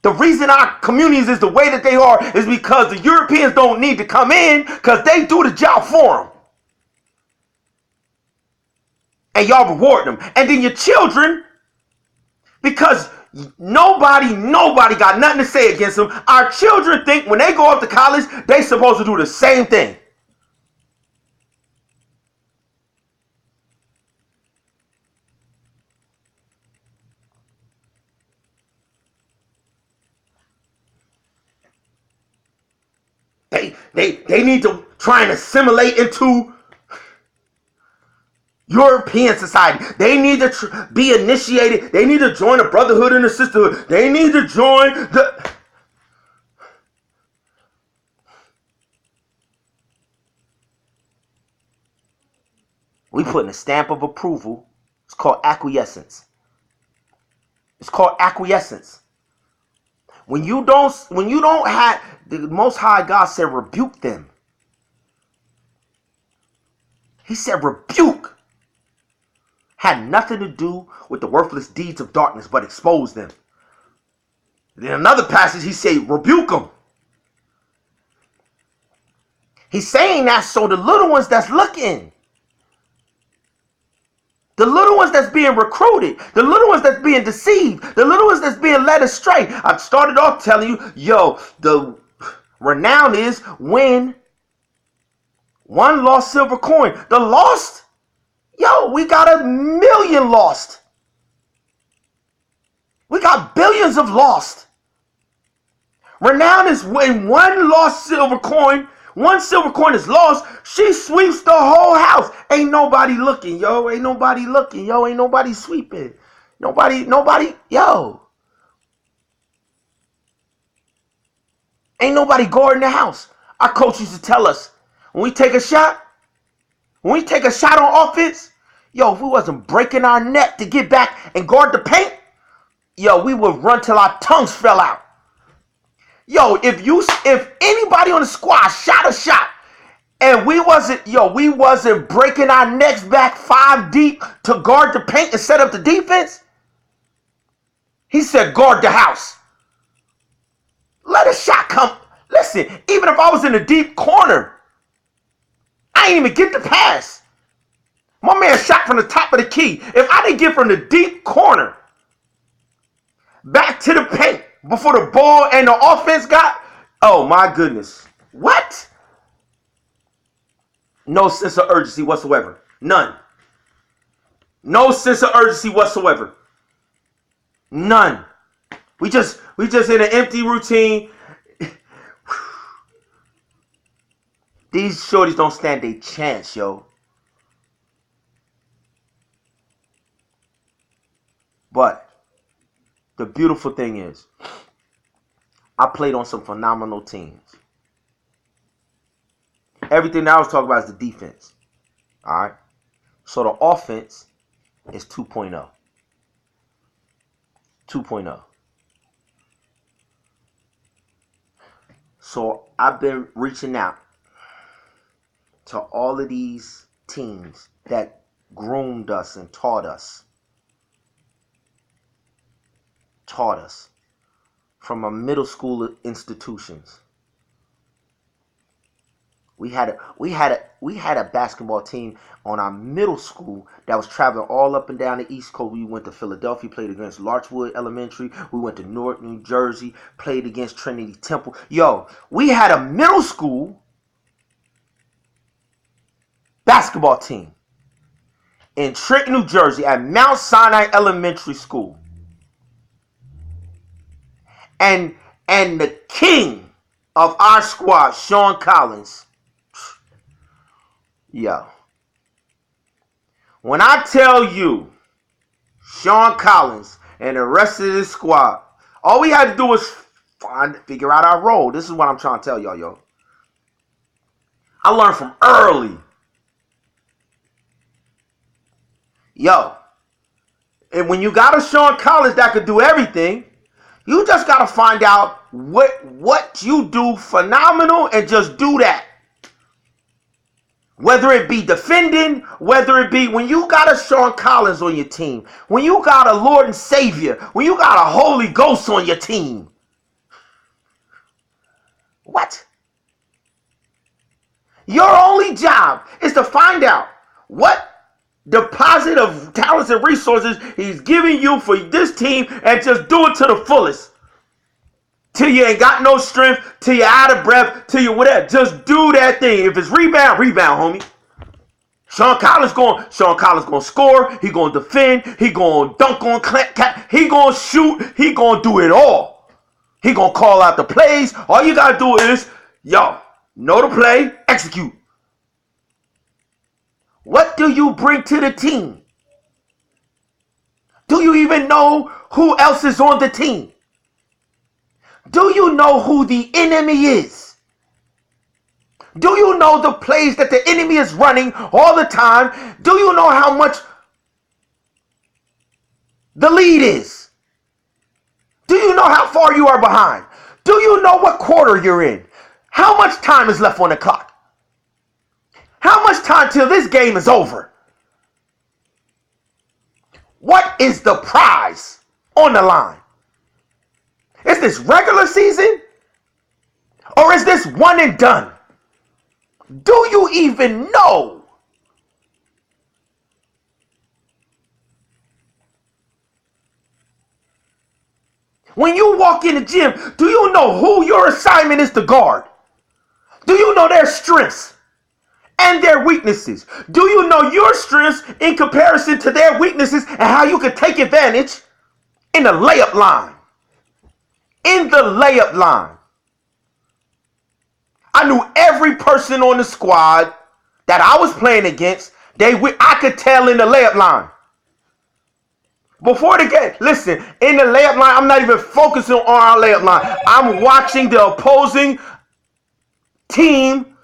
The reason our communities is the way that they are is because the Europeans don't need to come in because they do the job for them. And y'all reward them. And then your children, because nobody got nothing to say against them, our children think when they go off to college, they supposed to do the same thing. They need to try and assimilate into European society. They need to be initiated. They need to join a brotherhood and a sisterhood. They need to join the... We putting a stamp of approval. It's called acquiescence. It's called acquiescence. When you don't have, the Most High God said rebuke them. He said rebuke. Had nothing to do with the worthless deeds of darkness, but expose them. In another passage, he said rebuke them. He's saying that so the little ones that's looking, the little ones that's being recruited, the little ones that's being deceived, the little ones that's being led astray. I started off telling you, the renown is when one lost silver coin. The lost, we got 1 million lost. We got billions of lost. Renown is when one silver coin is lost, she sweeps the whole house. Ain't nobody looking, Ain't nobody looking, Ain't nobody sweeping. Nobody, Ain't nobody guarding the house. Our coach used to tell us, when we take a shot, When we take a shot on offense, yo, if we wasn't breaking our neck to get back and guard the paint, yo, we would run till our tongues fell out. Yo, if anybody on the squad shot a shot and we wasn't breaking our necks back 5 deep to guard the paint and set up the defense, he said guard the house. Let a shot come. Listen, even if I was in a deep corner, I ain't even get the pass. My man shot from the top of the key. If I didn't get from the deep corner back to the paint before the ball and the offense got, oh my goodness. What? No sense of urgency whatsoever. None. No sense of urgency whatsoever. None. We just in an empty routine. These shorties don't stand a chance, yo. But the beautiful thing is, I played on some phenomenal teams. Everything that I was talking about is the defense. All right? So the offense is 2.0. 2.0. So I've been reaching out to all of these teams that groomed us and taught us from our middle school institutions. We had a basketball team on our middle school that was traveling all up and down the East Coast. We went to Philadelphia, played against Larchwood Elementary. We went to Newark, New Jersey, played against Trinity Temple. Yo, we had a middle school basketball team in Trenton, New Jersey at Mount Sinai Elementary School. And the king of our squad, Sean Collins. Yo. When I tell you, Sean Collins and the rest of this squad, all we had to do was figure out our role. This is what I'm trying to tell y'all, yo. I learned from early. Yo. And when you got a Sean Collins that could do everything, you just got to find out what you do phenomenal and just do that. Whether it be defending, whether it be when you got a Sean Collins on your team, when you got a Lord and Savior, when you got a Holy Ghost on your team. What? Your only job is to find out what deposit of talents and resources he's giving you for this team and just do it to the fullest. Till you ain't got no strength, till you're out of breath, till you whatever. Just do that thing. If it's rebound, homie. Sean Collins going to score. He going to defend. He going to dunk on cap. He going to shoot. He going to do it all. He going to call out the plays. All you got to do is, yo, know the play, execute. What do you bring to the team? Do you even know who else is on the team? Do you know who the enemy is? Do you know the plays that the enemy is running all the time? Do you know how much the lead is? Do you know how far you are behind? Do you know what quarter you're in? How much time is left on the clock? How much time till this game is over? What is the prize on the line? Is this regular season? Or is this one and done? Do you even know? When you walk in the gym, do you know who your assignment is to guard? Do you know their strengths and their weaknesses? Do you know your strengths in comparison to their weaknesses and how you can take advantage in the layup line? In the layup line. I knew every person on the squad that I was playing against. I could tell in the layup line. Before the game, listen, in the layup line, I'm not even focusing on our layup line. I'm watching the opposing team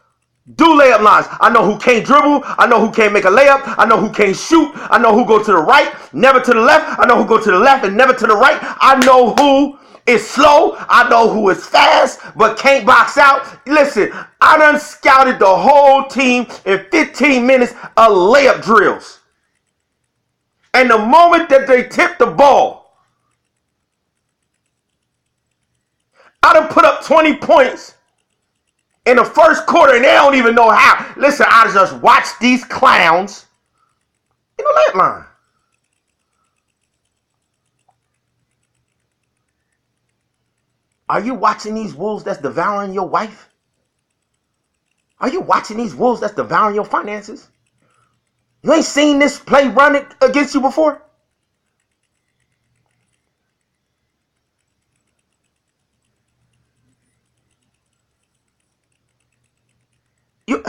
Do layup lines. I know who can't dribble. I know who can't make a layup. I know who can't shoot. I know who go to the right, never to the left. I know who go to the left and never to the right. I know who is slow. I know who is fast but can't box out. Listen, I done scouted the whole team in 15 minutes of layup drills. And the moment that they tip the ball, I done put up 20 points in the first quarter and they don't even know how. Listen, I just watch these clowns in the layup line. Are you watching these wolves that's devouring your wife? Are you watching these wolves that's devouring your finances? You ain't seen this play run against you before? You,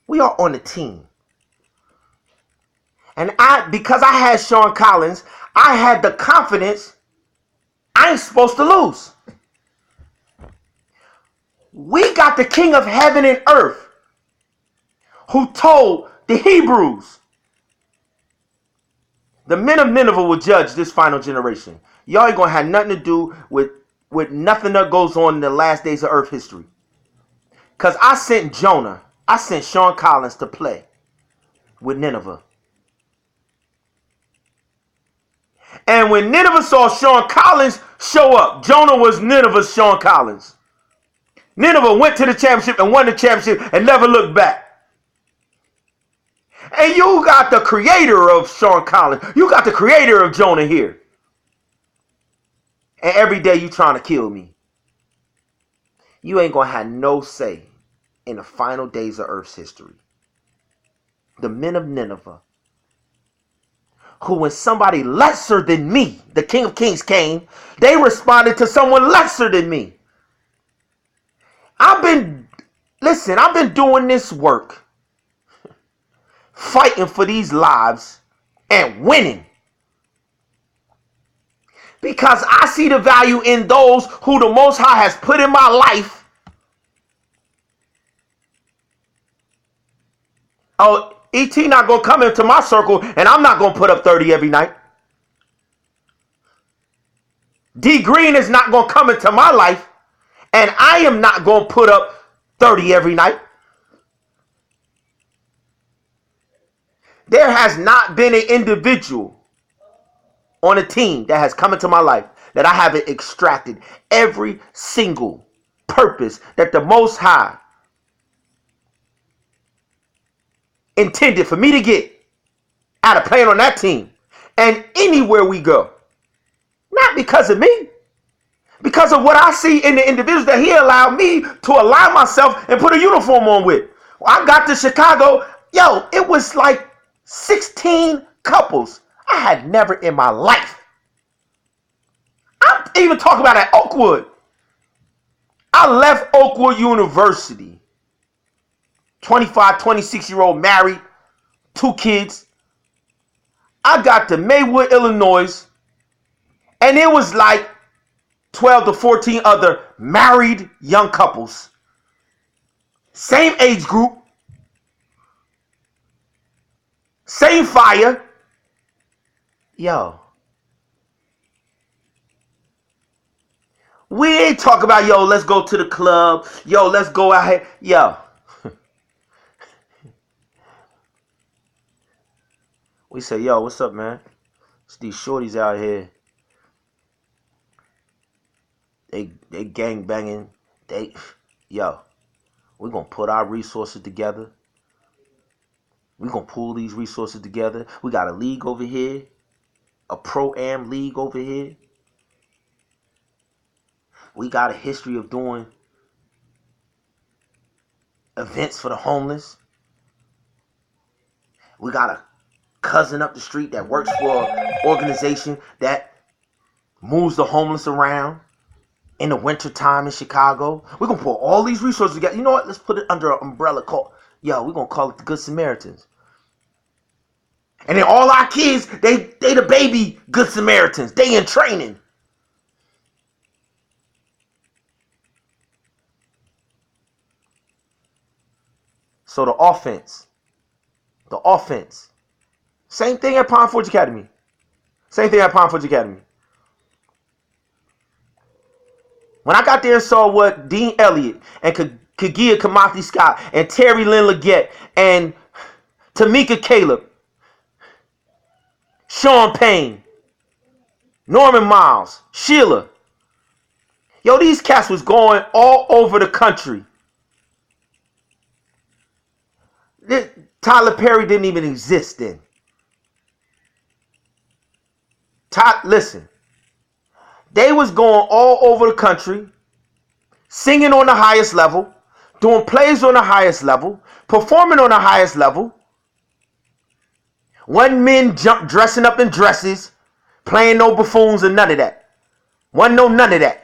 we are on the team. And because I had Sean Collins, I had the confidence I ain't supposed to lose. We got the King of heaven and earth who told the Hebrews, the men of Nineveh will judge this final generation. Y'all ain't gonna have nothing to do with nothing that goes on in the last days of earth history. Because I sent Sean Collins to play with Nineveh. And when Nineveh saw Sean Collins show up, Jonah was Nineveh's Sean Collins. Nineveh went to the championship and won the championship and never looked back. And you got the creator of Sean Collins. You got the creator of Jonah here. And every day you trying to kill me. You ain't going to have no say in the final days of Earth's history. The men of Nineveh, who when somebody lesser than me, the King of Kings came, they responded to someone lesser than me. I've been doing this work, fighting for these lives and winning. Because I see the value in those who the Most High has put in my life. Oh, ET not going to come into my circle and I'm not going to put up 30 every night. D Green is not going to come into my life and I am not going to put up 30 every night. There has not been an individual on a team that has come into my life that I haven't extracted every single purpose that the Most High intended for me to get out of playing on that team. And anywhere we go, not because of me, because of what I see in the individuals that he allowed me to align myself and put a uniform on with. When I got to Chicago, it was like 16 couples I had never in my life. I'm even talking about at Oakwood. I left Oakwood University, 25, 26-year-old married, 2 kids. I got to Maywood, Illinois, and it was like 12 to 14 other married young couples. Same age group. Same fire. We ain't talking about, let's go to the club. Let's go out here. We say, what's up, man? It's these shorties out here. They gang banging. We're going to put our resources together. We're going to pool these resources together. We got a league over here. A pro-am league over here. We got a history of doing events for the homeless. We got a cousin up the street that works for an organization that moves the homeless around in the wintertime in Chicago. We're going to pull all these resources together. You know what? Let's put it under an umbrella called, we're going to call it the Good Samaritans. And then all our kids, they the baby Good Samaritans. They in training. So the offense. Same thing at Pine Forge Academy. When I got there and saw what Dean Elliott and Kagia Kamathi Scott and Terry Lynn Leggett and Tamika Caleb, Sean Payne, Norman Miles, Sheila. Yo, these cats was going all over the country. Tyler Perry didn't even exist then. Listen, they was going all over the country, singing on the highest level, doing plays on the highest level, performing on the highest level. Wasn't men dressing up in dresses, playing no buffoons or none of that. Wasn't none of that.